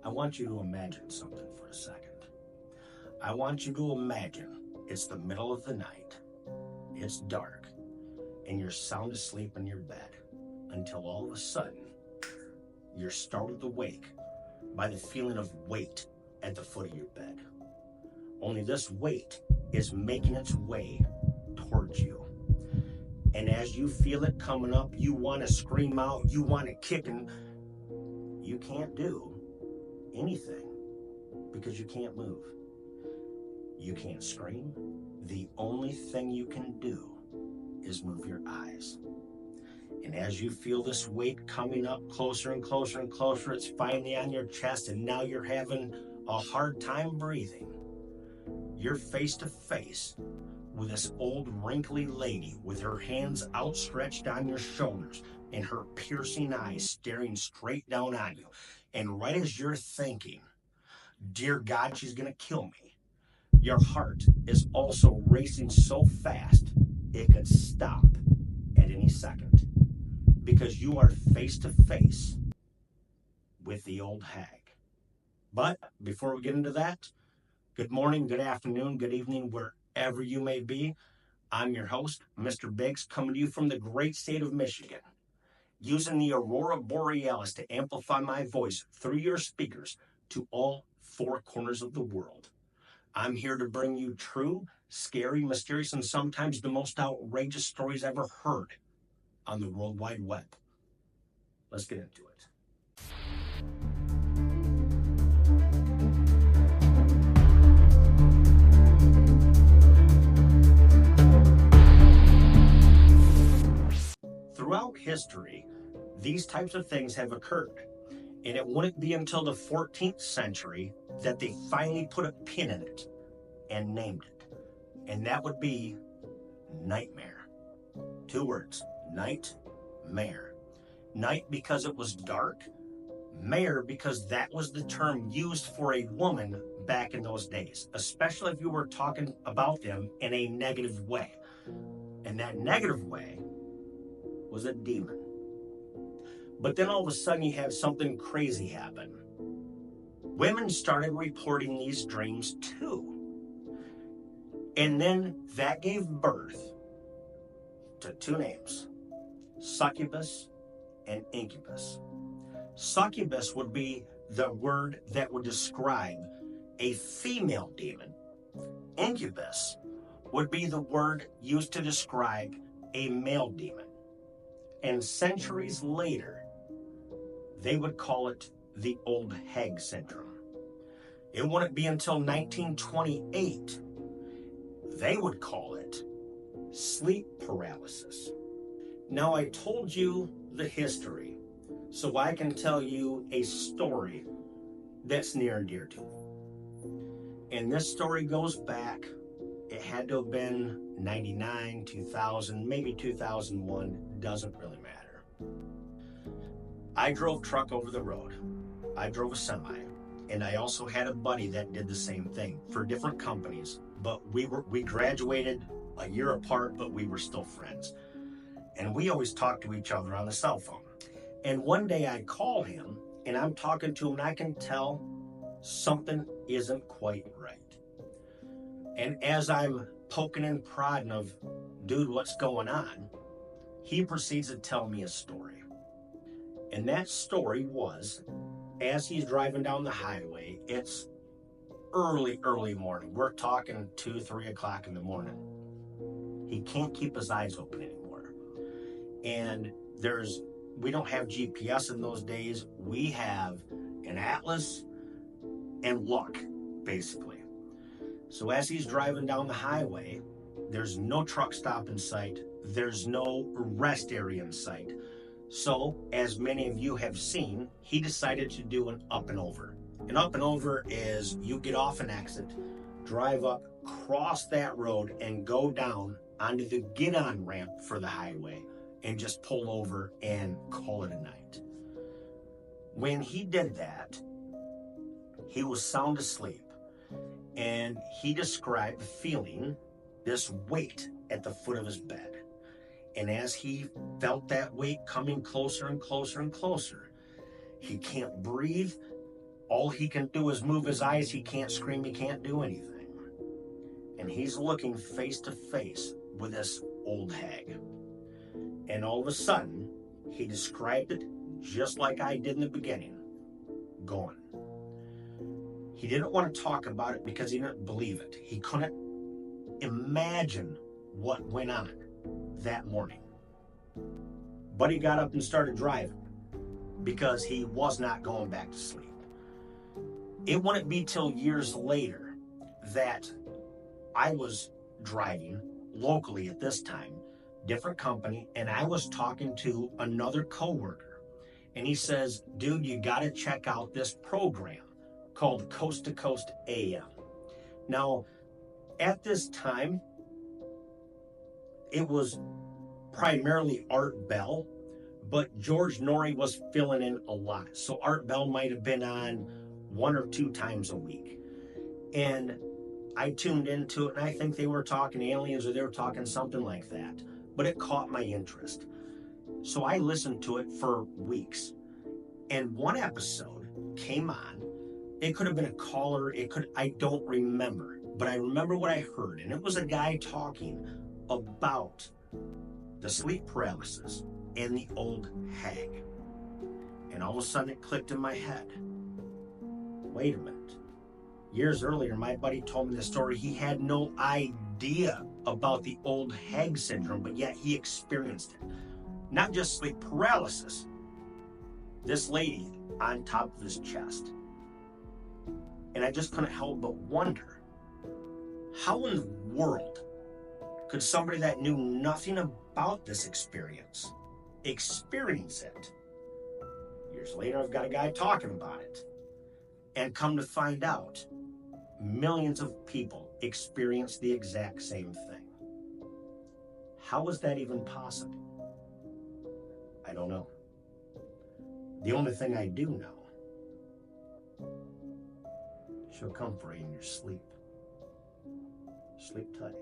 I want you to imagine something for a second. I want you to imagine it's the middle of the night, it's dark, and you're sound asleep in your bed until all of a sudden you're startled awake by the feeling of weight at the foot of your bed. Only this weight is making its way towards you. And as you feel it coming up, you want to scream out, you want to kick, and you can't do anything because you can't move. You can't scream. The only thing you can do is move your eyes. And as you feel this weight coming up closer and closer and closer, it's finally on your chest, and now you're having a hard time breathing. You're face to face with this old wrinkly lady with her hands outstretched on your shoulders and her piercing eyes staring straight down on you. And right as you're thinking, dear God, she's gonna kill me, your heart is also racing so fast it could stop at any second, because you are face to face with the old hag. But before we get into that, good morning, good afternoon, good evening, wherever you may be. I'm your host, Mr. Biggs, coming to you from the great state of Michigan, using the Aurora Borealis to amplify my voice through your speakers to all four corners of the world. I'm here to bring you true, scary, mysterious, and sometimes the most outrageous stories ever heard on the World Wide Web. Let's get into it. Throughout history, these types of things have occurred, and it wouldn't be until the 14th century that they finally put a pin in it and named it, and that would be nightmare. 2 words, nightmare. Night because it was dark, mare because that was the term used for a woman back in those days, especially if you were talking about them in a negative way. And that negative way was a demon. But then all of a sudden you have something crazy happen. Women started reporting these dreams too. And then that gave birth to 2 names, succubus and incubus. Succubus would be the word that would describe a female demon. Incubus would be the word used to describe a male demon. And centuries later, they would call it the old hag syndrome. It wouldn't be until 1928 they would call it sleep paralysis. Now, I told you the history, so I can tell you a story that's near and dear to me. And this story goes back, it had to have been 99, 2000, maybe 2001, doesn't really matter. I drove truck over the road. I drove a semi, and I also had a buddy that did the same thing for different companies, but we graduated a year apart, but we were still friends. And we always talked to each other on the cell phone. And one day I call him, and I'm talking to him, and I can tell something isn't quite right. And as I'm poking and prodding of, dude, what's going on? He proceeds to tell me a story. And that story was, as he's driving down the highway, it's early morning. We're talking 2, 3 o'clock in the morning. He can't keep his eyes open anymore. And we don't have GPS in those days. We have an atlas and luck, basically. So as he's driving down the highway, there's no truck stop in sight. There's no rest area in sight. So, as many of you have seen, he decided to do an up and over. An up and over is you get off an exit, drive up, cross that road, and go down onto the get-on ramp for the highway, and just pull over and call it a night. When he did that, he was sound asleep, and he described feeling this weight at the foot of his bed. And as he felt that weight coming closer and closer and closer, he can't breathe, All he can do is move his eyes. He can't scream. He can't do anything. And he's looking face to face with this old hag. And all of a sudden, he described it just like I did in the beginning. Gone. He didn't want to talk about it because he didn't believe it. He couldn't imagine what went on that morning. But he got up and started driving because he was not going back to sleep. It wouldn't be till years later that I was driving locally at this time, different company, and I was talking to another coworker. And he says, dude, you got to check out this program called Coast to Coast AM. Now, at this time, it was primarily Art Bell, but George Norrie was filling in a lot. So Art Bell might have been on 1 or 2 times a week. And I tuned into it, and I think they were talking aliens or they were talking something like that. But it caught my interest. So I listened to it for weeks. And one episode came on. It could have been a caller. I don't remember. But I remember what I heard. And it was a guy talking about the sleep paralysis and the old hag. And all of a sudden it clicked in my head. Wait a minute. Years earlier, my buddy told me the story. He had no idea about the old hag syndrome, but yet he experienced it. Not just sleep paralysis. This lady on top of his chest. And I just couldn't help but wonder, how in the world could somebody that knew nothing about this experience it? Years later, I've got a guy talking about it. And come to find out, millions of people experience the exact same thing. How is that even possible? I don't know. The only thing I do know, she'll come for you in your sleep. Sleep tight.